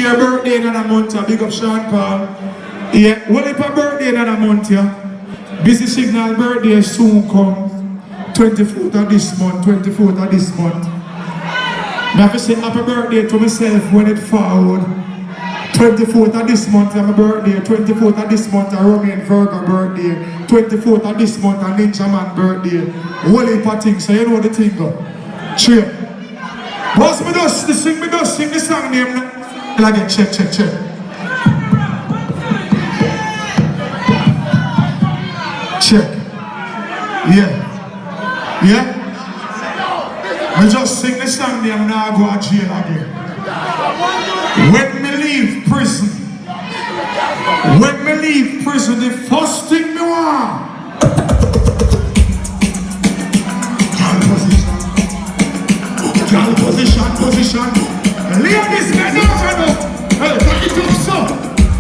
Your birthday in a month, big up Sean Paul. Yeah, well, if a birthday in a month, yeah. Busy Signal birthday soon come. 24th of this month, 24th of this month. I have to say happy birthday to myself when it forward. 24th of this month, my birthday. 24th of this month, Romain Virgo birthday. 24th of this month, Ninja Man birthday. Whole heap of things, so you know the thing go. Cheer. Boss me just sing the song name. Like it, check. Check. Yeah. We just sing the song name, now go to jail again. When me leave prison, the first thing me want. Girl position. Ladies, men up. Hey, take it up, son.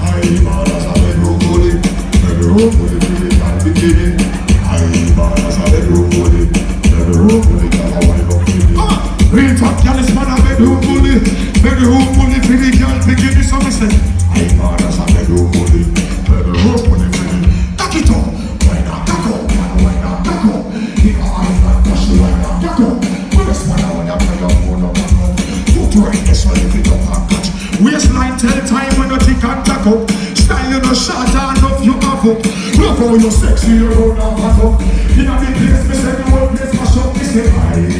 I'm bad as a bedroom bully. Bedroom bully, can't be kidding. I'm bad as a bedroom bully. Bedroom bully, can't wind up kidding. Real talk, girl, this man a bedroom bully. Bedroom bully, for the girl, beginning, so me say. I'm bad as a bedroom bully. Bedroom bully, for the. Take it up. Why not? Take up. Why not? Take up. If I'm not pushing, why not? Take up. This man, I want to play up, hold up. Right, that's why if it don't have catch. Waistline tell time when you tick and tack up. Style you no short enough you have up. Look how you sexy you run and fat up. In a big place, me say the whole place mash up. Me say I